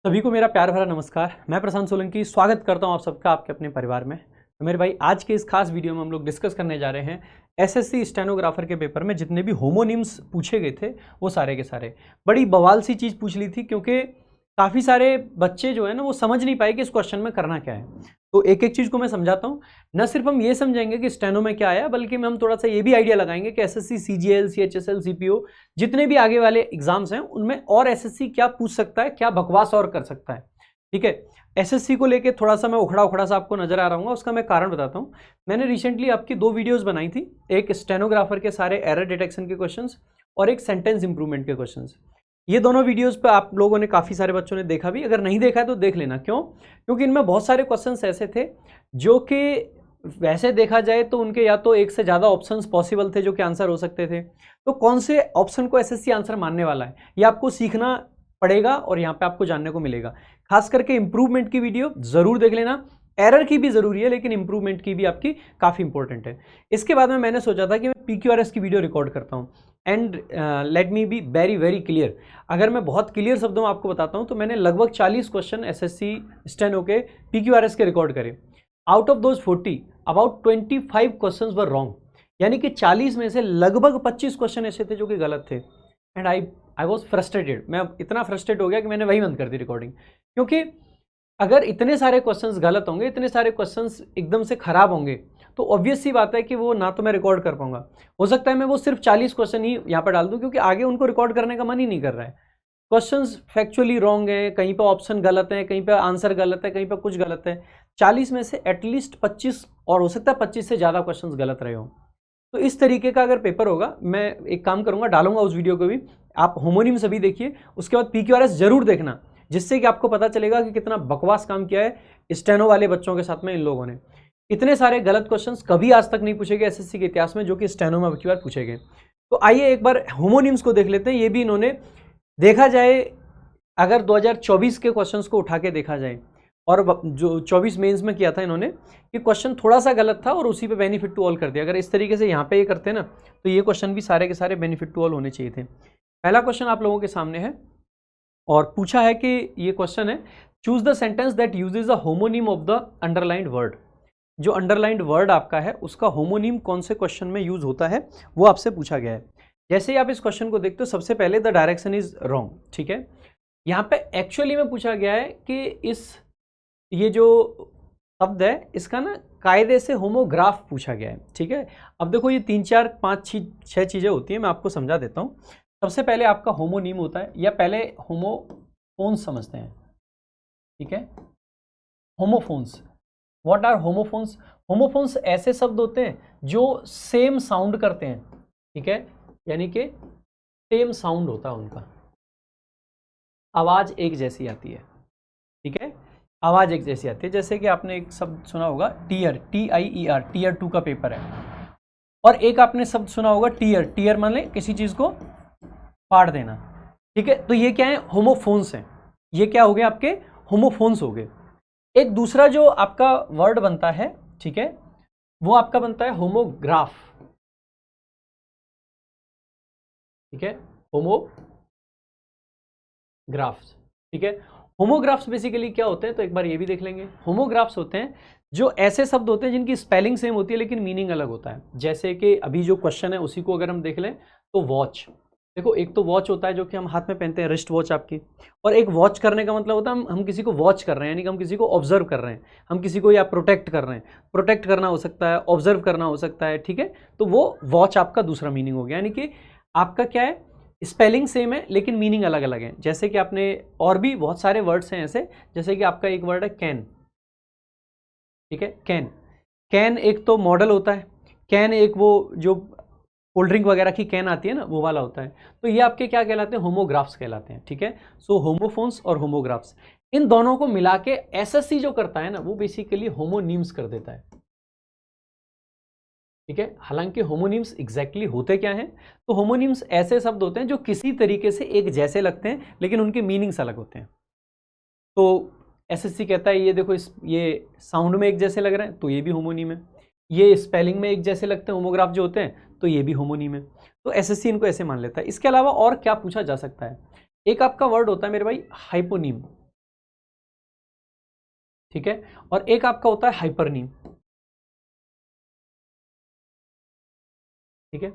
सभी को मेरा प्यार भरा नमस्कार। मैं प्रशांत सोलंकी स्वागत करता हूं आप सबका आपके अपने परिवार में। तो मेरे भाई आज के इस खास वीडियो में हम लोग डिस्कस करने जा रहे हैं एसएससी स्टेनोग्राफर के पेपर में जितने भी होमोनिम्स पूछे गए थे वो सारे के सारे। बड़ी बवाल सी चीज़ पूछ ली थी क्योंकि काफ़ी सारे बच्चे जो है ना वो समझ नहीं पाए कि इस क्वेश्चन में करना क्या है। तो एक एक चीज़ को मैं समझाता हूँ। न सिर्फ हम ये समझेंगे कि स्टेनो में क्या आया बल्कि हम थोड़ा सा ये भी आइडिया लगाएंगे कि एसएससी सीजीएल सीएचएसएल सीपीओ जितने भी आगे वाले एग्जाम्स हैं उनमें और एसएससी क्या पूछ सकता है, क्या बकवास और कर सकता है। ठीक है, एसएससी को लेके थोड़ा सा मैं उखड़ा उखड़ा सा आपको नजर आ रहा हूँ, उसका मैं कारण बताता हूँ। मैंने रिसेंटली आपकी दो वीडियोस बनाई थी, एक स्टेनोग्राफर के सारे एरर डिटेक्शन के क्वेश्चंस और एक सेंटेंस इंप्रूवमेंट के क्वेश्चंस। ये दोनों वीडियोस पे आप लोगों ने काफ़ी सारे बच्चों ने देखा भी, अगर नहीं देखा है तो देख लेना। क्यों? क्योंकि इनमें बहुत सारे क्वेश्चंस ऐसे थे जो कि वैसे देखा जाए तो उनके या तो एक से ज़्यादा ऑप्शंस पॉसिबल थे जो कि आंसर हो सकते थे। तो कौन से ऑप्शन को एसएससी आंसर मानने वाला है ये आपको सीखना पड़ेगा और यहाँ पे आपको जानने को मिलेगा। खास करके इंप्रूवमेंट की वीडियो जरूर देख लेना। एरर की भी जरूरी है लेकिन इंप्रूवमेंट की भी आपकी काफ़ी इंपॉर्टेंट है। इसके बाद में मैंने सोचा था कि मैं पीक्यूआरएस की वीडियो रिकॉर्ड करता हूँ। And let me be very very clear, अगर मैं बहुत क्लियर शब्दों में आपको बताता हूँ तो मैंने लगभग 40 क्वेश्चन एसएससी स्टेनो के पीक्यूआरएस के रिकॉर्ड करे। Out of those 40 about 25 question were wrong, यानी कि 40 में से लगभग 25 क्वेश्चन ऐसे थे जो कि गलत थे। एंड आई वॉज फ्रस्ट्रेटेड, मैं इतना फ्रस्ट्रेट हो गया कि मैंने वही बंद कर दी रिकॉर्डिंग। क्योंकि अगर इतने सारे क्वेश्चंस गलत होंगे, इतने सारे क्वेश्चंस एकदम से खराब होंगे तो ऑब्वियस सी बात है कि वो ना तो मैं रिकॉर्ड कर पाऊंगा। हो सकता है मैं वो सिर्फ 40 क्वेश्चन ही यहाँ पर डाल दूं क्योंकि आगे उनको रिकॉर्ड करने का मन ही नहीं कर रहा है। क्वेश्चंस फैक्चुअली रॉन्ग है, कहीं पर ऑप्शन गलत है, कहीं पर आंसर गलत है, कहीं पर कुछ गलत है। 40 में से एटलीस्ट 25 और हो सकता है 25 से ज़्यादा क्वेश्चन गलत रहे हों। तो इस तरीके का अगर पेपर होगा, मैं एक काम करूंगा, डालूंगा उस वीडियो को भी, आप होमोनिम सभी देखिए, उसके बाद पीक्यूआरएस जरूर देखना, जिससे कि आपको पता चलेगा कि कितना बकवास काम किया है स्टेनो वाले बच्चों के साथ में इन लोगों ने। इतने सारे गलत क्वेश्चंस कभी आज तक नहीं पूछे गए एसएससी के इतिहास में जो कि स्टेनो में अब की बार पूछे गए। तो आइए एक बार होमोनिम्स को देख लेते हैं। ये भी इन्होंने देखा जाए, अगर 2024 के क्वेश्चंस को उठा के देखा जाए और जो 24 मेंस में किया था इन्होंने, कि क्वेश्चन थोड़ा सा गलत था और उसी पे बेनिफिट टू ऑल कर दिया। अगर इस तरीके से यहाँ पे ये करते हैं ना तो ये क्वेश्चन भी सारे के सारे बेनिफिट टू ऑल होने चाहिए थे। पहला क्वेश्चन आप लोगों के सामने है और पूछा है कि ये क्वेश्चन है, choose the sentence that usage a homonym of the underlined word. जो अंडरलाइंड वर्ड आपका है उसका होमोनिम कौन से क्वेश्चन में यूज होता है वो आपसे पूछा गया है। जैसे ही आप इस क्वेश्चन को देखते हो, सबसे पहले द डायरेक्शन इज रॉन्ग। ठीक है, यहाँ पे एक्चुअली में पूछा गया है कि ये जो शब्द है इसका ना कायदे से होमोग्राफ पूछा गया है। ठीक है, अब देखो ये 3 4 5 6 चीज़ें होती हैं, मैं आपको समझा देता हूँ। सबसे पहले आपका होमोनिम होता है, या पहले होमोफोन्स समझते हैं। ठीक है, homophones, what are homophones? Homophones ऐसे शब्द होते हैं जो सेम साउंड करते हैं। ठीक है, यानी कि सेम साउंड होता है उनका, आवाज एक जैसी आती है। ठीक है, आवाज एक जैसी आती है। जैसे कि आपने एक शब्द सुना होगा टीयर, TIER, टीयर 2 का पेपर है। और एक आपने शब्द सुना होगा टीयर, टीयर मान किसी चीज को फाड़ देना। ठीक है, तो ये क्या है? होमोफोन्स हैं। ये क्या हो गए? आपके होमोफोन्स हो गए। एक दूसरा जो आपका वर्ड बनता है, ठीक है, वो आपका बनता है होमोग्राफ। ठीक है, होमोग्राफ्स। ठीक है, होमोग्राफ्स बेसिकली क्या होते हैं तो एक बार ये भी देख लेंगे। होमोग्राफ्स होते हैं जो ऐसे शब्द होते हैं जिनकी स्पेलिंग सेम होती है लेकिन मीनिंग अलग होता है। जैसे कि अभी जो क्वेश्चन है उसी को अगर हम देख लें तो वॉच, देखो एक तो वॉच होता है जो कि हम हाथ में पहनते हैं, रिस्ट वॉच आपकी, और एक वॉच करने का मतलब होता है हम किसी को वॉच कर रहे हैं, यानी कि हम किसी को ऑब्जर्व कर रहे हैं, हम किसी को या प्रोटेक्ट कर रहे हैं। प्रोटेक्ट करना हो सकता है, ऑब्जर्व करना हो सकता है। ठीक है, तो वो वॉच आपका दूसरा मीनिंग हो गया। यानी कि आपका क्या है, स्पेलिंग सेम है लेकिन मीनिंग अलग अलग है। जैसे कि आपने और भी बहुत सारे वर्ड्स हैं ऐसे, जैसे कि आपका एक वर्ड है कैन। ठीक है, कैन, कैन एक तो मॉडल होता है, कैन एक वो जो कोल्ड ड्रिंक वगैरह की कैन आती है ना वो वाला होता है। तो ये आपके क्या कहलाते हैं? होमोग्राफ्स कहलाते हैं। ठीक है, सो होमोफोन्स और होमोग्राफ्स, इन दोनों को मिला के एसएससी जो करता है ना वो बेसिकली होमोनिम्स कर देता है। ठीक है, हालांकि होमोनिम्स एग्जैक्टली होते क्या हैं? तो होमोनिम्स ऐसे शब्द होते हैं जो किसी तरीके से एक जैसे लगते हैं लेकिन उनके मीनिंग्स अलग होते हैं। तो एसएससी कहता है ये देखो ये साउंड में एक जैसे लग रहे हैं तो ये भी होमोनिम है, ये स्पेलिंग में एक जैसे लगते हैं होमोग्राफ जो होते हैं तो ये भी होमोनिम है। तो एसएससी इनको ऐसे मान लेता है। इसके अलावा और क्या पूछा जा सकता है? एक आपका वर्ड होता है मेरे भाई हाइपोनिम। ठीक है, और एक आपका होता है हाइपरनीम। ठीक है,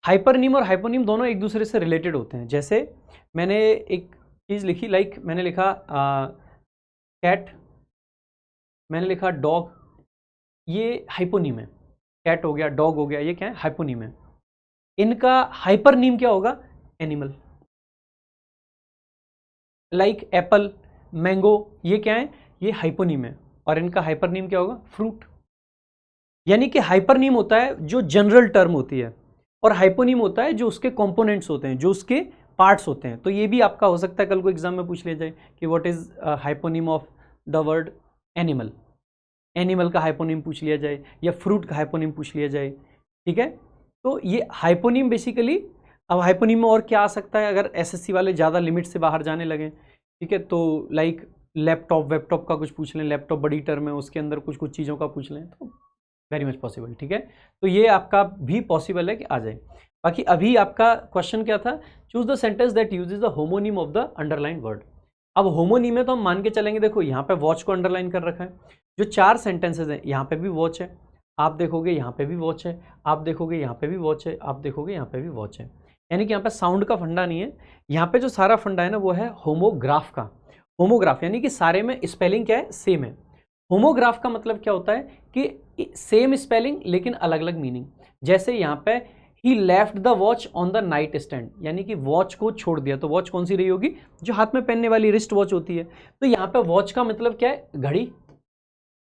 हाइपरनीम और हाइपोनीम दोनों एक दूसरे से रिलेटेड होते हैं। जैसे मैंने एक चीज लिखी, लाइक मैंने लिखा कैट, मैंने लिखा डॉग, ये हाइपोनीम है। कैट हो गया, डॉग हो गया, ये क्या है, हाइपोनीम है। इनका हाइपरनीम क्या होगा, एनिमल। लाइक एप्पल, मैंगो, ये क्या है, ये हाइपोनीम है, और इनका हाइपरनीम क्या होगा, फ्रूट। यानी कि हाइपरनीम होता है जो जनरल टर्म होती है, और हाइपोनीम होता है जो उसके कंपोनेंट्स होते हैं, जो उसके पार्ट्स होते हैं। तो ये भी आपका हो सकता है कल को एग्जाम में पूछ लिया जाए कि what is hyponym of the word animal. Animal का हाइपोनीम पूछ लिया जाए, या फ्रूट का हाइपोनीम पूछ लिया जाए। ठीक है, तो ये हाइपोनीम बेसिकली, अब हाइपोनीम में और क्या आ सकता है अगर एसएससी वाले ज़्यादा लिमिट से बाहर जाने लगे। ठीक है, तो लाइक लैपटॉप वेपटॉप का कुछ पूछ लें, लैपटॉप बड़ी टर्म है, उसके अंदर कुछ कुछ चीज़ों का पूछ लें, तो वेरी मच पॉसिबल। ठीक है, तो ये आपका भी पॉसिबल है कि आ जाए। बाकी अभी आपका क्वेश्चन क्या था, choose the sentence that uses the homonym of the underline word. अब होमोनिम है तो हम मान के चलेंगे, देखो यहाँ पे वॉच को अंडरलाइन कर रखा है, जो 4 सेंटेंसेज हैं, यहाँ पे भी वॉच है, आप देखोगे यहाँ पे भी वॉच है, आप देखोगे यहाँ पे भी वॉच है, आप देखोगे यहाँ पे भी वॉच है। यानी कि यहाँ पे साउंड का फंडा नहीं है, यहाँ पे जो सारा फंडा है ना वो है होमोग्राफ का। होमोग्राफ यानी कि सारे में स्पेलिंग क्या है, सेम है। होमोग्राफ का मतलब क्या होता है कि सेम स्पेलिंग लेकिन अलग अलग मीनिंग। जैसे यहाँ पे he left the watch on the night stand, यानी कि वॉच को छोड़ दिया, तो वॉच कौन सी रही होगी, जो हाथ में पहनने वाली रिस्ट वॉच होती है। तो यहाँ पे वॉच का मतलब क्या है, घड़ी।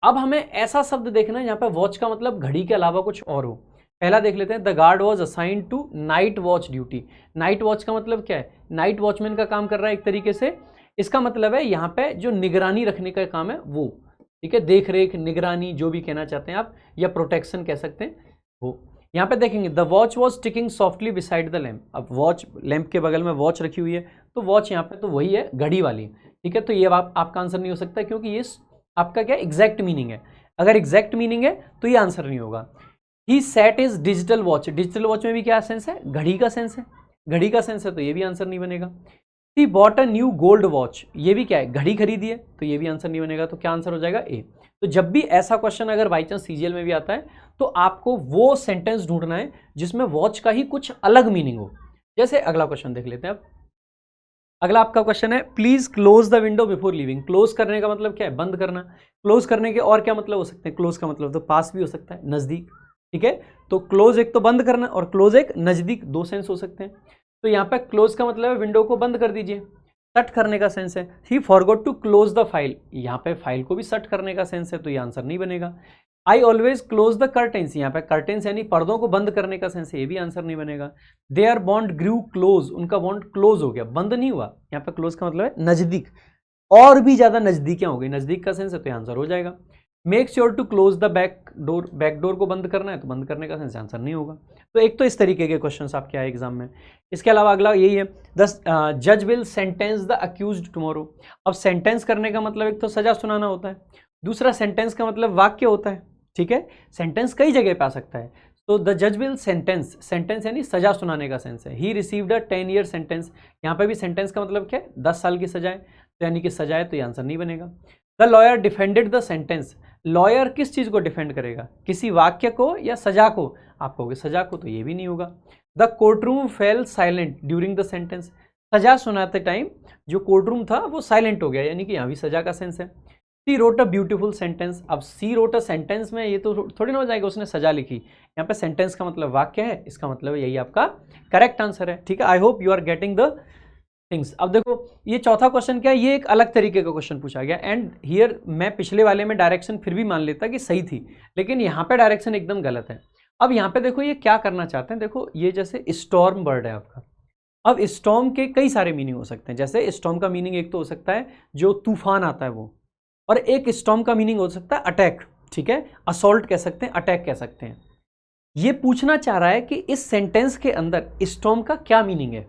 अब हमें ऐसा शब्द देखना है यहाँ पे वॉच का मतलब घड़ी के अलावा कुछ और हो। पहला देख लेते हैं, the guard was assigned to night watch duty. Night watch का मतलब क्या है, नाइट वॉचमैन का काम कर रहा है एक तरीके से। इसका मतलब है यहाँ पे जो निगरानी रखने का काम है वो, ठीक है, देख रेख, निगरानी, जो भी कहना चाहते हैं आप, या प्रोटेक्शन कह सकते हैं वो। यहाँ पे देखेंगे the watch was ticking softly beside the lamp. अब वॉच, लैम्प के बगल में वॉच रखी हुई है, तो वॉच यहाँ पे तो वही है, घड़ी वाली। ठीक है, तो ये आपका आंसर नहीं हो सकता, क्योंकि ये आपका क्या एग्जैक्ट मीनिंग है। अगर एग्जैक्ट मीनिंग है तो ये आंसर नहीं होगा। He set is digital watch, digital watch में भी क्या सेंस है, घड़ी का सेंस है, घड़ी का सेंस है, तो ये भी आंसर नहीं बनेगा। He bought a new gold watch, ये भी क्या है, घड़ी खरीदी है, तो ये भी आंसर नहीं बनेगा। तो क्या आंसर हो जाएगा, ए। तो जब भी ऐसा क्वेश्चन अगर बाई चांस सीजीएल में भी आता है, तो आपको वो सेंटेंस ढूंढना है जिसमें वॉच का ही कुछ अलग मीनिंग हो। जैसे अगला क्वेश्चन देख लेते हैं अब। अगला आपका क्वेश्चन है, please close the window before living. Close करने का मतलब क्या है, बंद करना। क्लोज करने के और क्या मतलब हो सकते हैं, क्लोज का मतलब तो पास भी हो सकता है, नजदीक। ठीक है, तो क्लोज एक तो बंद करना, और क्लोज एक नजदीक, दो सेंस हो सकते हैं। तो यहाँ पे क्लोज का मतलब है विंडो को बंद कर दीजिए, शट करने का सेंस है। He forgot to close the file, यहाँ पे फाइल को भी शट करने का सेंस है, तो ये आंसर नहीं बनेगा। I always close the curtains, यहाँ पे कर्टेन्स यानी पर्दों को बंद करने का सेंस है, ये भी आंसर नहीं बनेगा। देयर बॉन्ड ग्रू क्लोज, उनका बॉन्ड क्लोज हो गया, बंद नहीं हुआ। यहाँ पे क्लोज का मतलब है नजदीक, और भी ज्यादा नजदीकियां हो गई, नजदीक का सेंस है, तो आंसर हो जाएगा। Make sure to close the back door, back door को बंद करना है, तो बंद करने का सेंस, आंसर नहीं होगा। तो एक तो इस तरीके के क्वेश्चंस आपके आए एग्जाम में। इसके अलावा अगला यही है, द जज will sentence the accused tomorrow. अब सेंटेंस करने का मतलब एक तो सजा सुनाना होता है, दूसरा सेंटेंस का मतलब वाक्य होता है। ठीक है, सेंटेंस कई जगह पे आ सकता है। तो द जज विल सेंटेंस, सेंटेंस यानी सजा सुनाने का सेंस है। He received a 10 year sentence, यहाँ पे भी सेंटेंस का मतलब क्या है, 10 साल की सजा है, तो यानी कि सजा है, तो ये आंसर नहीं बनेगा। The lawyer defended the sentence, lawyer किस चीज को डिफेंड करेगा, किसी वाक्य को या सजा को, आप कहोगे सजा को, तो ये भी नहीं होगा। The courtroom fail silent during the sentence, सजा सुनाते टाइम जो कोर्टरूम था वो साइलेंट हो गया, यानी कि यहाँ भी सजा का सेंस है। सी रोट अ ब्यूटीफुल सेंटेंस, अब सी रोट अ सेंटेंस में ये तो थोड़ी ना हो जाएगा उसने सजा लिखी, यहाँ पे सेंटेंस का मतलब वाक्य है, इसका मतलब यही आपका करेक्ट आंसर है। ठीक है, I hope you are getting the things. अब देखो ये चौथा क्वेश्चन क्या है, ये एक अलग तरीके का क्वेश्चन पूछा गया, एंड हियर मैं पिछले वाले में डायरेक्शन फिर भी मान लेता कि सही थी, लेकिन यहाँ पे डायरेक्शन एकदम गलत है। अब यहाँ पे देखो ये क्या करना चाहते हैं, देखो ये जैसे स्टॉर्म वर्ड है आपका। अब स्टॉर्म के कई सारे मीनिंग हो सकते हैं, जैसे स्टॉर्म का मीनिंग एक तो हो सकता है जो तूफान आता है वो, और एक स्टॉर्म का मीनिंग हो सकता है अटैक। ठीक है, असॉल्ट कह सकते हैं, अटैक कह सकते हैं। ये पूछना चाह रहा है कि इस सेंटेंस के अंदर स्टॉर्म का क्या मीनिंग है।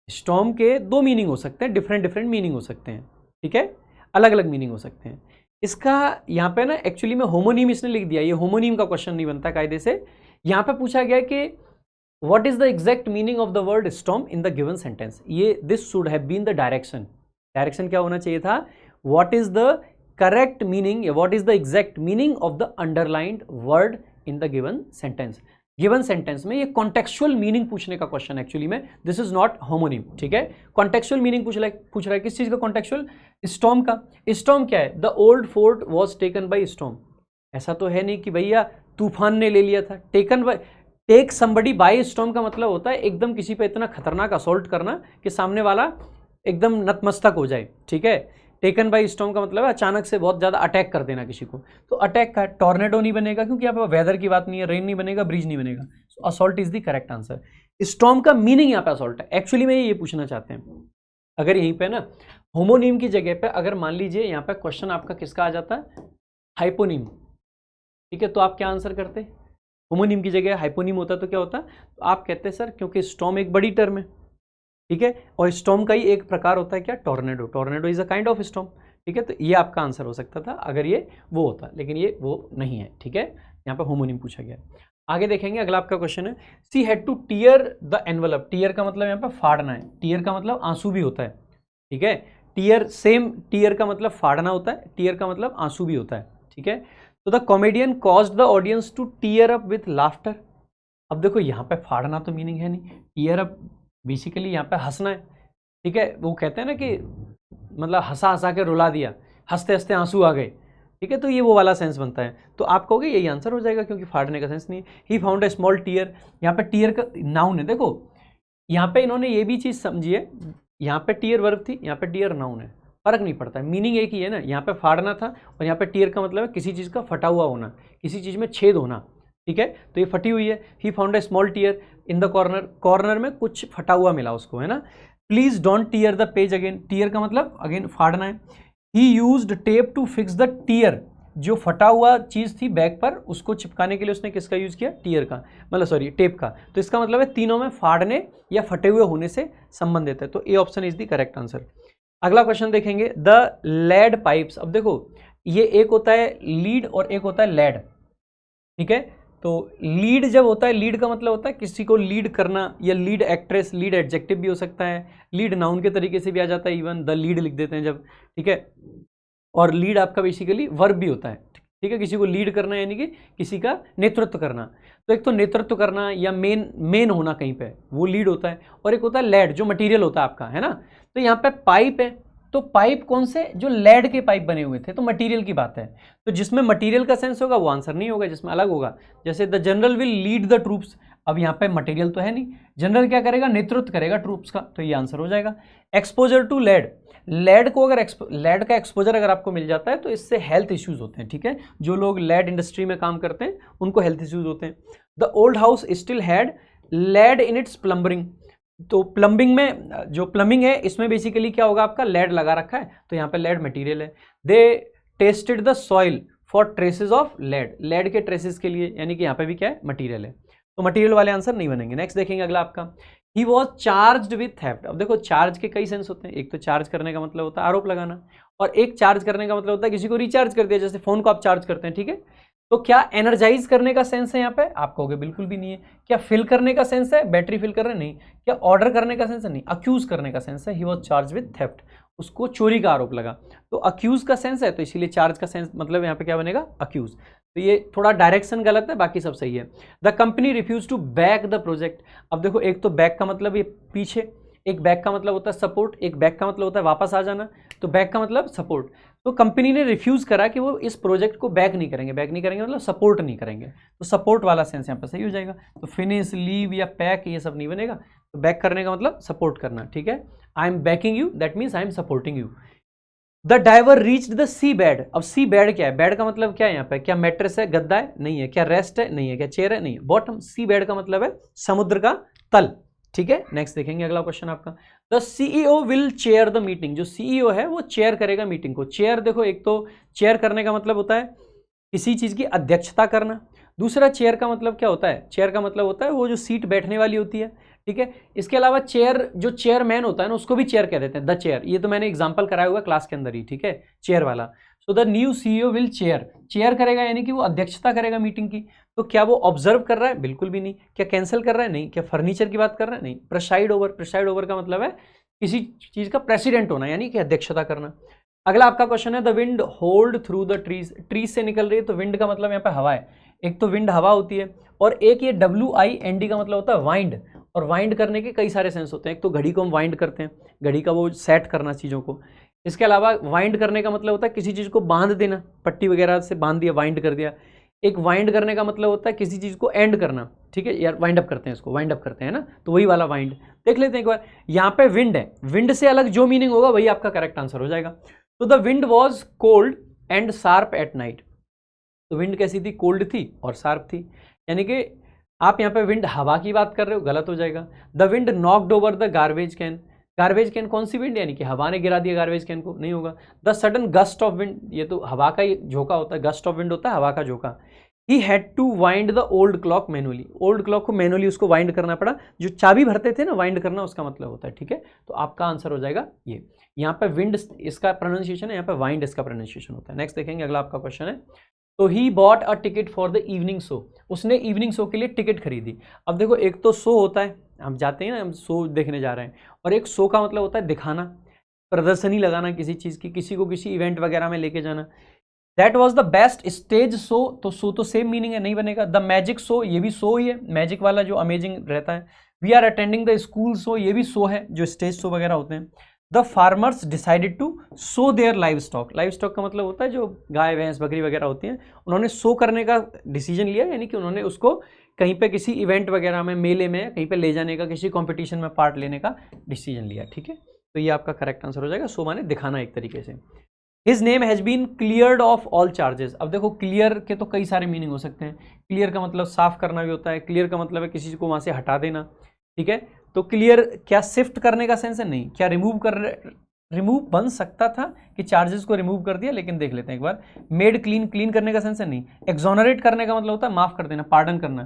स्टॉर्म के दो मीनिंग हो सकते हैं, डिफरेंट डिफरेंट मीनिंग हो सकते हैं। ठीक है, अलग अलग मीनिंग हो सकते हैं। इसका यहाँ पे ना एक्चुअली में होमोनीम इसने लिख दिया, ये होमोनीम का क्वेश्चन नहीं बनता कायदे से। यहाँ पे पूछा गया कि what is the exact meaning of the word storm in the given sentence, ये this should have been the direction. Direction क्या होना चाहिए था, what is the correct meaning या what is the exact meaning of the underlined word in the given sentence. Given sentence में ये contextual meaning पूछने का क्वेश्चन एक्चुअली में, दिस इज नॉट होमोनिम, ठीक है। कॉन्टेक्चुअल मीनिंग पूछ रहा है किस चीज का कॉन्टेक्चुअल, स्टॉर्म का। स्टॉर्म क्या है, the old fort was taken by storm. ऐसा तो है नहीं कि भैया तूफान ने ले लिया था। Taken by, take somebody by storm का मतलब होता है एकदम किसी पे इतना खतरनाक असॉल्ट करना कि सामने वाला एकदम नतमस्तक हो जाए, ठीक है। टेकन बाय स्टॉर्म का मतलब है अचानक से बहुत ज्यादा अटैक कर देना किसी को, तो अटैक का टॉर्नेडो नहीं बनेगा क्योंकि यहाँ पे वेदर की बात नहीं है, रेन नहीं बनेगा, ब्रीज नहीं बनेगा। So assault is the correct answer. Storm का मीनिंग यहाँ पे असॉल्ट है। एक्चुअली में ये पूछना चाहते हैं, अगर यहीं पे ना होमोनिम की जगह पे अगर मान लीजिए यहाँ पे क्वेश्चन आपका किसका आ जाता है, हाइपोनिम, ठीक है, तो आप क्या आंसर करते। होमोनिम की जगह हाइपोनिम होता तो क्या होता, तो आप कहते सर क्योंकि स्टॉर्म एक बड़ी टर्म है, ठीक है, और स्टॉर्म का ही एक प्रकार होता है क्या, tornado. Tornado is a kind of storm, ठीक है। तो ये आपका आंसर हो सकता था अगर ये वो होता, लेकिन ये वो नहीं है, ठीक है। यहाँ पे होमोनिम पूछा गया। आगे देखेंगे, अगला आपका क्वेश्चन है, she had to tear the envelope. Tear का मतलब यहाँ पे फाड़ना है, टीयर का मतलब आंसू भी होता है, ठीक है। टीयर सेम, टीयर का मतलब फाड़ना होता है, टीयर का मतलब आंसू भी होता है, ठीक है। तो the comedian caused the audience to tear up with laughter. अब देखो यहाँ पे फाड़ना तो मीनिंग है नहीं, टीयर अप बेसिकली यहाँ पे हंसना है, ठीक है। वो कहते हैं ना कि मतलब हंसा हंसा के रुला दिया, हंसते हंसते आंसू आ गए, ठीक है, तो ये वो वाला सेंस बनता है। तो आप कहोगे यही आंसर हो जाएगा क्योंकि फाड़ने का सेंस नहीं है। He found a small tear, यहाँ पे टीयर का नाउन है। देखो यहाँ पे इन्होंने ये भी चीज़ समझी है, यहाँ पे टीयर वर्ब थी, यहाँ पे टीयर नाउन है, फर्क नहीं पड़ता है, मीनिंग एक ही है ना। यहाँ पे फाड़ना था और यहाँ पे टीयर का मतलब है किसी चीज़ का फटा हुआ होना, किसी चीज़ में छेद होना, ठीक है। तो ये फटी हुई है। He found a small tear in the corner, corner में कुछ फटा हुआ मिला उसको, है ना। Please don't tear the page again, tear का मतलब अगेन फाड़ना है। He used tape to fix the tear, जो फटा हुआ चीज़ थी बैग पर उसको चिपकाने के लिए उसने किसका यूज़ किया, टीयर का, मतलब सॉरी टेप का। तो इसका मतलब है तीनों में फाड़ने या फटे हुए होने से संबंधित है, तो A option is the correct answer. अगला क्वेश्चन देखेंगे, द लेड पाइप्स। अब देखो ये एक होता है लीड और एक होता है लेड, ठीक है। तो लीड जब होता है, लीड का मतलब होता है किसी को लीड करना, या लीड एक्ट्रेस, लीड एडजेक्टिव भी हो सकता है, लीड नाउन के तरीके से भी आ जाता है, इवन द लीड लिख देते हैं जब, ठीक है। और लीड आपका बेसिकली वर्ब भी होता है, ठीक है, किसी को लीड करना यानी कि किसी का नेतृत्व करना। तो एक तो नेतृत्व करना या मेन होना कहीं पे, वो लीड होता है, और एक होता है लेड जो मटेरियल होता है आपका, है ना। तो यहाँ पे पाइप है, तो पाइप कौन से, जो लेड के पाइप बने हुए थे, तो मटेरियल की बात है। तो जिसमें मटेरियल का सेंस होगा वो आंसर नहीं होगा, जिसमें अलग होगा। जैसे the general will lead the troops, अब यहाँ पे मटेरियल तो है नहीं, जनरल क्या करेगा, नेतृत्व करेगा ट्रूप्स का, तो ये आंसर हो जाएगा। एक्सपोजर टू लेड, लेड को अगर लेड का एक्सपोजर अगर आपको मिल जाता है तो इससे हेल्थ इश्यूज होते हैं, ठीक है। जो लोग लेड इंडस्ट्री में काम करते हैं उनको हेल्थ इश्यूज होते हैं। The old house still had lead in its plumbing, तो प्लम्बिंग में, जो प्लम्बिंग है इसमें बेसिकली क्या होगा, आपका लेड लगा रखा है, तो यहाँ पे लेड मटेरियल है। They tested the soil for traces of lead, lead के ट्रेसेस के लिए, यानी कि यहाँ पे भी क्या है, मटेरियल है, तो मटेरियल वाले आंसर नहीं बनेंगे। नेक्स्ट देखेंगे अगला आपका, he was charged with theft. अब देखो चार्ज के कई सेंस होते हैं, एक तो चार्ज करने का मतलब होता है आरोप लगाना, और एक चार्ज करने का मतलब होता है किसी को रिचार्ज कर दिया, जैसे फोन को आप चार्ज करते हैं, ठीक है। तो क्या एनर्जाइज करने का सेंस है यहाँ पे, आप कहोगे बिल्कुल भी नहीं है। क्या फिल करने का सेंस है, बैटरी फिल कर रहे, नहीं। क्या ऑर्डर करने का सेंस है, नहीं। अक्यूज करने का सेंस है, he was charge with theft, उसको चोरी का आरोप लगा, तो अक्यूज का सेंस है, तो इसीलिए चार्ज का सेंस मतलब यहाँ पे क्या बनेगा, अक्यूज। तो ये थोड़ा डायरेक्शन गलत है, बाकी सब सही है। The company refused to back the project. अब देखो एक तो बैक का मतलब ये पीछे, एक बैक का मतलब होता है सपोर्ट, एक बैक का मतलब होता है वापस आ जाना, तो बैक का मतलब सपोर्ट। तो कंपनी ने रिफ्यूज करा कि वो इस प्रोजेक्ट को बैक नहीं करेंगे, बैक नहीं करेंगे मतलब सपोर्ट नहीं करेंगे, तो सपोर्ट वाला सेंस यहाँ पर सही हो जाएगा। तो फिनिश, लीव या पैक ये सब नहीं बनेगा, तो बैक करने का मतलब सपोर्ट करना, ठीक है। I am backing you, that means I am supporting you. The diver reached the sea bed. अब सी बेड क्या है, बेड का मतलब क्या है यहाँ पे, क्या मैट्रेस है, गद्दा है, नहीं है। क्या रेस्ट है, नहीं है। क्या चेयर है, नहीं है। बॉटम, सी बेड का मतलब है समुद्र का तल, ठीक है। नेक्स्ट देखेंगे अगला क्वेश्चन आपका, the CEO will chair the meeting. जो सीईओ है वो चेयर करेगा मीटिंग को। चेयर देखो, एक तो चेयर करने का मतलब होता है किसी चीज की अध्यक्षता करना, दूसरा चेयर का मतलब क्या होता है, चेयर का मतलब होता है वो जो सीट बैठने वाली होती है, ठीक है। इसके अलावा चेयर, जो चेयरमैन होता है ना उसको भी चेयर कह देते हैं, द चेयर। ये तो मैंने एग्जांपल कराया हुआ क्लास के अंदर ही, ठीक है, चेयर वाला। So the new CEO will chair, chair करेगा यानी कि वो अध्यक्षता करेगा मीटिंग की। तो क्या वो ऑब्जर्व कर रहा है, बिल्कुल भी नहीं। क्या कैंसिल कर रहा है, नहीं। क्या फर्नीचर की बात कर रहा है, नहीं। प्रेसाइड ओवर, प्रेसाइड ओवर का मतलब है किसी चीज का प्रेसिडेंट होना यानी कि अध्यक्षता करना। अगला आपका क्वेश्चन है the wind hold through the trees, trees से निकल रही है तो विंड का मतलब यहाँ पे हवा है। एक तो विंड हवा होती है और एक ये WIND का मतलब होता है वाइंड, और वाइंड करने के कई सारे सेंस होते हैं। एक तो घड़ी को हम वाइंड करते हैं, घड़ी का वो सेट करना चीज़ों को। इसके अलावा वाइंड करने का मतलब होता है किसी चीज़ को बांध देना, पट्टी वगैरह से बांध दिया, वाइंड कर दिया। एक वाइंड करने का मतलब होता है किसी चीज़ को एंड करना, ठीक है यार, वाइंड अप करते हैं, इसको वाइंड अप करते हैं ना, तो वही वाला वाइंड। देख लेते हैं एक बार, यहाँ पे विंड है, विंड से अलग जो मीनिंग होगा वही आपका करेक्ट आंसर हो जाएगा। तो the wind was cold and sharp at night, तो विंड कैसी थी, कोल्ड थी और शार्प थी, यानी कि आप यहाँ पे विंड हवा की बात कर रहे हो, गलत हो जाएगा। The wind knocked over the garbage can, garbage can कौन सी विंड, यानी कि हवा ने गिरा दिया गार्बेज कैन को, नहीं होगा। The sudden gust of wind, ये तो हवा का ही झोंका होता है, गस्ट ऑफ विंड होता है हवा का झोंका। He had to wind the old clock manually, old clock को मैनुअली उसको वाइंड करना पड़ा, जो चाबी भरते थे ना, वाइंड करना उसका मतलब होता है, ठीक है। तो आपका आंसर हो जाएगा ये, यहाँ पे विंड इसका प्रोनाउंसिएशन है, यहाँ पे वाइंड इसका प्रोनाउंसिएशन होता है। नेक्स्ट देखेंगे, अगला आपका क्वेश्चन है तो he bought a ticket for the evening show, उसने इवनिंग शो के लिए टिकट खरीदी। अब देखो एक तो शो होता है, हम जाते हैं ना, हम शो देखने जा रहे हैं, और एक शो का मतलब होता है दिखाना, प्रदर्शनी लगाना किसी चीज़ की, किसी को किसी इवेंट वगैरह में लेके जाना। That was the best stage show, तो शो तो सेम मीनिंग है, नहीं बनेगा। द मैजिक शो, ये भी शो ही है, मैजिक वाला जो अमेजिंग रहता है। We are attending the school show, ये भी शो है, जो स्टेज शो वगैरह होते हैं। The farmers decided to show their live stock, live stock का मतलब होता है जो गाय भैंस बकरी वगैरह होती हैं, उन्होंने शो करने का डिसीजन लिया, यानी कि उन्होंने उसको कहीं पे किसी इवेंट वगैरह में, मेले में कहीं पे ले जाने का, किसी कंपटीशन में पार्ट लेने का डिसीजन लिया, ठीक है। तो ये आपका करेक्ट आंसर हो जाएगा, शो माने दिखाना एक तरीके से। His name has been cleared off all charges, अब देखो क्लियर के तो कई सारे मीनिंग हो सकते हैं। क्लियर का मतलब साफ करना भी होता है, क्लियर का मतलब है किसी को वहाँ से हटा देना, ठीक है। तो क्लियर क्या शिफ्ट करने का सेंस है, नहीं। क्या रिमूव बन सकता था कि चार्जेस को रिमूव कर दिया, लेकिन देख लेते हैं एक बार। मेड क्लीन, क्लीन करने का सेंस है, नहीं। एक्सोनरेट करने का मतलब होता है माफ कर देना, पार्डन करना।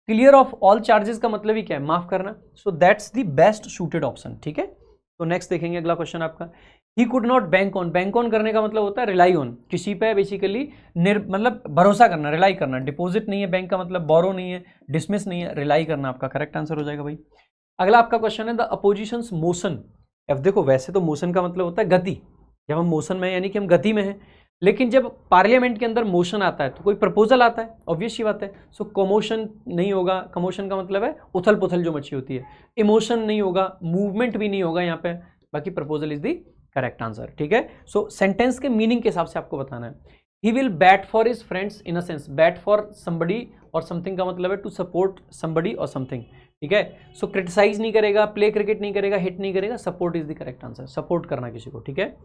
क्लियर ऑफ ऑल चार्जेस का मतलब ही क्या है, माफ करना। So that's the best suited option, ठीक है। तो नेक्स्ट देखेंगे अगला क्वेश्चन आपका, he could not bank on, bank on करने का मतलब होता है रिलाई ऑन, किसी पे बेसिकली मतलब भरोसा करना, रिलाई करना। डिपॉजिट नहीं है बैंक का मतलब, बोरो नहीं है, डिसमिस नहीं है, रिलाई करना आपका करेक्ट आंसर हो जाएगा भाई। अगला आपका क्वेश्चन है द अपोजिशंस मोशन। अब देखो वैसे तो मोशन का मतलब होता है गति, जब हम मोशन में यानी कि हम गति में हैं, लेकिन जब पार्लियामेंट के अंदर मोशन आता है तो कोई प्रपोजल आता है, ऑब्वियस सी बात है। सो कमोशन नहीं होगा, कमोशन का मतलब है उथल पुथल जो मची होती है। इमोशन नहीं होगा, मूवमेंट भी नहीं होगा यहाँ पे, बाकी proposal is the correct answer, ठीक है। सो सेंटेंस के मीनिंग के हिसाब से आपको बताना है। He will bat for his friends in a sense, bat for somebody और समथिंग का मतलब है टू सपोर्ट समबडी और समथिंग, ठीक है। सो क्रिटिसाइज नहीं करेगा, प्ले क्रिकेट नहीं करेगा, हिट नहीं करेगा, support is the correct answer, support करना किसी को, ठीक है।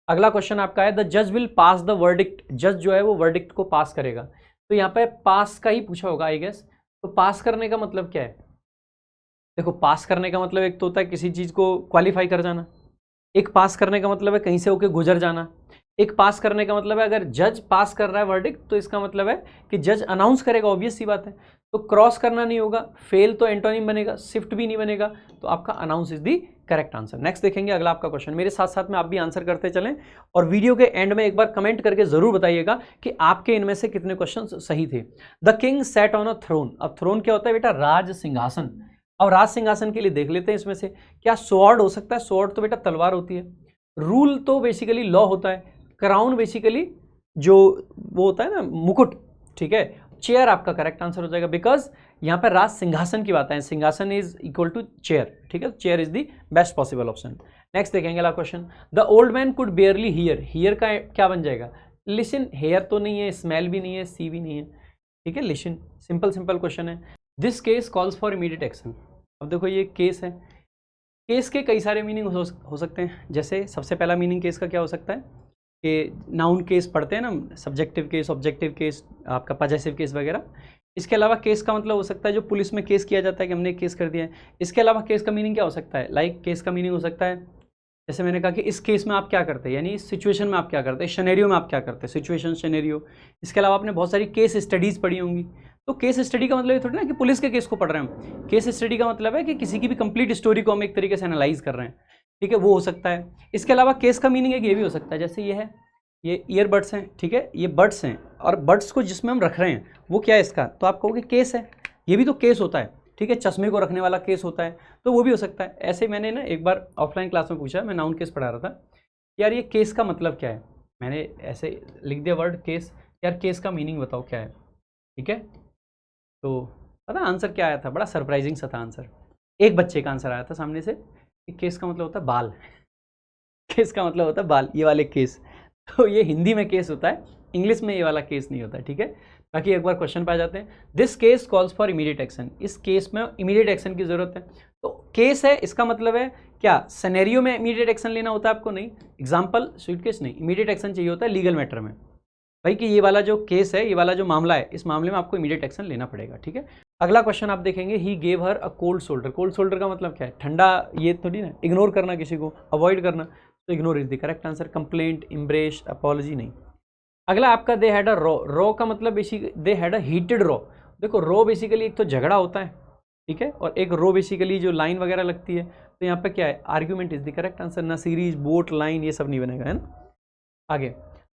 अगला क्वेश्चन आपका है द जज विल पास द वर्डिक्ट, जज जो है वो वर्डिक्ट को पास करेगा। तो यहाँ पे पास का ही पूछा होगा आई गेस। तो पास करने का मतलब क्या है, देखो पास करने का मतलब एक तो होता है किसी चीज को क्वालिफाई कर जाना, एक पास करने का मतलब है कहीं से होके गुजर जाना, एक पास करने का मतलब है अगर जज पास कर रहा है वर्डिक्ट तो इसका मतलब है कि जज अनाउंस करेगा, ऑब्वियस सी बात है। तो क्रॉस करना नहीं होगा, फेल तो एंटोनिम बनेगा, शिफ्ट भी नहीं बनेगा, तो आपका announce is the correct answer. Next देखेंगे अगला आपका क्वेश्चन, मेरे साथ साथ में आप भी आंसर करते चलें, और वीडियो के एंड में एक बार कमेंट करके जरूर बताइएगा कि आपके इनमें से कितने क्वेश्चन सही थे। The king sat on a throne, अब थ्रोन क्या होता है बेटा, राज सिंहासन। अब राज सिंहासन के लिए देख लेते हैं इसमें से क्या स्वॉर्ड हो सकता है, स्वॉर्ड तो बेटा तलवार होती है। रूल तो बेसिकली लॉ होता है, क्राउन बेसिकली जो वो होता है ना मुकुट, ठीक है। चेयर आपका करेक्ट आंसर हो जाएगा, बिकॉज यहाँ पर राज सिंहासन की बात है, सिंहासन इज इक्वल टू चेयर, ठीक है। Chair is the best possible option. Next देखेंगे अगला question, the old man could बेयरली here, here का क्या बन जाएगा, लिसन। हेयर तो नहीं है, स्मेल भी नहीं है, सी भी नहीं है, ठीक है, लिसन। सिंपल सिंपल क्वेश्चन है। This case calls for immediate action, अब देखो ये केस है, केस के कई सारे मीनिंग हो सकते हैं। जैसे सबसे पहला मीनिंग केस का क्या हो सकता है कि नाउन केस पढ़ते हैं ना, सब्जेक्टिव केस, ऑब्जेक्टिव केस, आपका पॉजेसिव केस वगैरह। इसके अलावा केस का मतलब हो सकता है जो पुलिस में केस किया जाता है कि हमने केस कर दिया है। इसके अलावा केस का मीनिंग क्या हो सकता है, लाइक केस का मीनिंग हो सकता है जैसे मैंने कहा कि इस केस में आप क्या करते हैं, यानी इस सिचुएशन में आप क्या करते हैं, शनेरियो में आप क्या करते हैं, सिचुएशन शनेरियो। इसके अलावा आपने बहुत सारी केस स्टडीज़ पढ़ी होंगी। तो केस स्टडी का मतलब ये थोड़ी ना कि पुलिस के केस को पढ़ रहे हैं, केस स्टडी का मतलब है कि किसी की भी कंप्लीट स्टोरी को हम एक तरीके से एनालाइज कर रहे हैं, ठीक है, वो हो सकता है। इसके अलावा केस का मीनिंग एक ये भी हो सकता है, जैसे ये है, ये ईयरबड्स हैं, ठीक है, ये बड्स हैं, और बड्स को जिसमें हम रख रहे हैं वो क्या है इसका, तो आप कहोगे केस है, ये भी तो केस होता है, ठीक है। चश्मे को रखने वाला केस होता है, तो वो भी हो सकता है। ऐसे मैंने ना एक बार ऑफलाइन क्लास में पूछा, मैं नाउन केस पढ़ा रहा था यार ये केस का मतलब क्या है, मैंने ऐसे लिख दिया वर्ड केस, यार केस का मीनिंग बताओ क्या है, ठीक है। तो पता आंसर क्या आया था, बड़ा सरप्राइजिंग सा था आंसर। एक बच्चे का आंसर आया था सामने से कि केस का मतलब होता है बाल। केस का मतलब होता है बाल, ये वाले केस। तो ये हिंदी में केस होता है, इंग्लिश में ये वाला केस नहीं होता, ठीक है। बाकी एक बार क्वेश्चन पे आ जाते हैं। This case calls for immediate action, इस केस में इमीडिएट एक्शन की जरूरत है। तो केस है, इसका मतलब है क्या, सिनेरियो में इमीडिएट एक्शन लेना होता है आपको, नहीं। एग्जाम्पल स्वीट केस नहीं, इमीडिएट एक्शन चाहिए होता है लीगल मैटर में, भाई कि ये वाला जो केस है, ये वाला जो मामला है, इस मामले में आपको इमीडिएट एक्शन लेना पड़ेगा, ठीक है। अगला क्वेश्चन आप देखेंगे, he gave her a cold shoulder. Cold shoulder का मतलब क्या है, ठंडा, ये थोड़ी ना इग्नोर करना किसी को, अवॉइड करना, तो ignore is the correct answer. Complaint, embrace, apology नहीं। अगला आपका they had a raw, raw का मतलब basically they had a heated raw. देखो रॉ बेसिकली एक तो झगड़ा होता है, ठीक है, और एक रो बेसिकली जो लाइन वगैरह लगती है, तो यहाँ पे क्या है, argument is the correct answer, ना सीरीज, बोट, लाइन, ये सब नहीं बनेगा, है ना। आगे,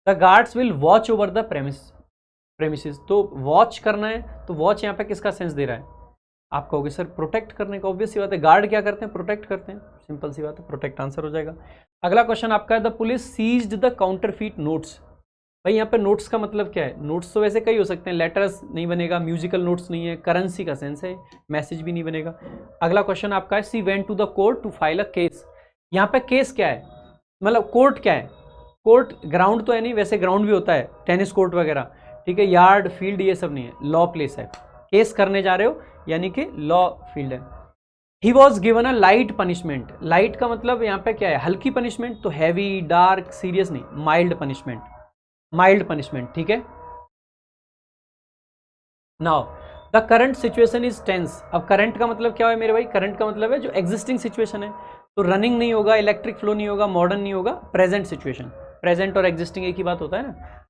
the guards will watch over the premises, तो वॉच करना है, तो वॉच यहाँ पे किसका सेंस दे रहा है, आप कहोगे सर प्रोटेक्ट करने का, ऑब्वियस सी बात है, गार्ड क्या करते हैं, प्रोटेक्ट करते हैं, सिंपल सी बात है, प्रोटेक्ट आंसर हो जाएगा। अगला क्वेश्चन आपका है, the police seized the counterfeit notes. भाई यहाँ पे नोट्स का मतलब क्या है, नोट्स तो वैसे कई हो सकते हैं, लेटर्स नहीं बनेगा, म्यूजिकल नोट्स नहीं है, करेंसी का सेंस है, मैसेज भी नहीं बनेगा। अगला क्वेश्चन आपका है, she went to the court to file a case. यहाँ पे केस क्या है, मतलब कोर्ट क्या है, कोर्ट ग्राउंड तो है नहीं, वैसे ग्राउंड भी होता है, टेनिस कोर्ट वगैरह, ठीक है, यार्ड, फील्ड, ये सब नहीं है, लॉ प्लेस है, केस करने जा रहे हो यानी कि लॉ फील्ड है। He was given a light punishment, light का मतलब यहाँ पे क्या है, हल्की पनिशमेंट, तो हैवी, डार्क, सीरियस नहीं, माइल्ड पनिशमेंट, माइल्ड पनिशमेंट, ठीक है। Now the current situation is tense. अब करंट का मतलब क्या है मेरे भाई, करंट का मतलब है जो एग्जिस्टिंग सिचुएशन है, तो रनिंग नहीं होगा, इलेक्ट्रिक फ्लो नहीं होगा, मॉडर्न नहीं होगा, प्रेजेंट सिचुएशन। प्रेजेंट और एग्जिस्टिंग एक ही बात होता है ना।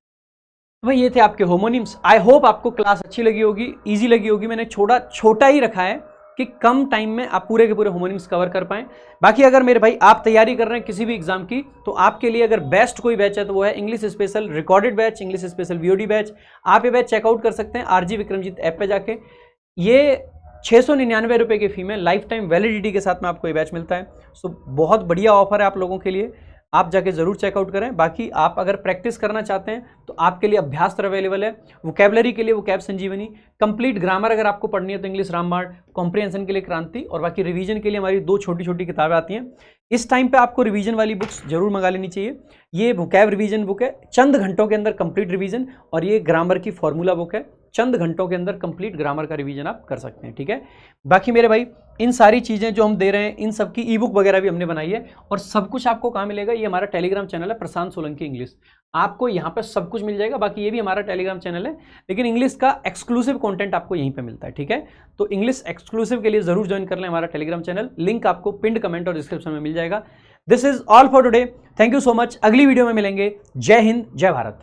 भाई ये थे आपके होमोनिम्स। आई होप आपको क्लास अच्छी लगी होगी, इजी लगी होगी। मैंने छोटा ही रखा है कि कम टाइम में आप पूरे के पूरे होमोनिम्स कवर कर पाएं। बाकी अगर मेरे भाई आप तैयारी कर रहे हैं किसी भी एग्जाम की, तो आपके लिए अगर बेस्ट कोई बैच है तो वो है English special recorded batch, English special VOD batch. आप ये बैच चेकआउट कर सकते हैं आरजी विक्रमजीत ऐप पे जाके। ये 699 रुपये की फी में लाइफ टाइम वैलिडिटी के साथ में आपको ये बैच मिलता है। सो बहुत बढ़िया ऑफर है आप लोगों के लिए, आप जाके जरूर चेकआउट करें। बाकी आप अगर प्रैक्टिस करना चाहते हैं तो आपके लिए अभ्यास्त्र अवेलेबल है, वोकैबुलरी के लिए वोकैब संजीवनी, कंप्लीट ग्रामर अगर आपको पढ़नी है तो इंग्लिश रामबाण, कॉम्प्रिहेंशन के लिए क्रांति, और बाकी रिवीजन के लिए हमारी 2 छोटी छोटी किताबें आती हैं। इस टाइम पे आपको रिवीजन वाली बुक्स जरूर मंगा लेनी चाहिए। ये वोकैब रिवीजन बुक है, चंद घंटों के अंदर कंप्लीट रिवीजन, और ये ग्रामर की फॉर्मूला बुक है, चंद घंटों के अंदर कंप्लीट ग्रामर का रिवीजन आप कर सकते हैं, ठीक है। बाकी मेरे भाई इन सारी चीज़ें जो हम दे रहे हैं, इन सब की ई बुक वगैरह भी हमने बनाई है, और सब कुछ आपको कहाँ मिलेगा, ये हमारा टेलीग्राम चैनल है प्रशांत सोलंकी इंग्लिश, आपको यहाँ पे सब कुछ मिल जाएगा। बाकी ये भी हमारा टेलीग्राम चैनल है, लेकिन इंग्लिश का एक्सक्लूसिव कंटेंट आपको यहीं पे मिलता है, ठीक है। तो इंग्लिश एक्सक्लूसिव के लिए जरूर ज्वाइन कर लें हमारा टेलीग्राम चैनल, लिंक आपको पिंड कमेंट और डिस्क्रिप्शन में मिल जाएगा। This is all for today, thank you so much. अगली वीडियो में मिलेंगे। जय हिंद, जय भारत।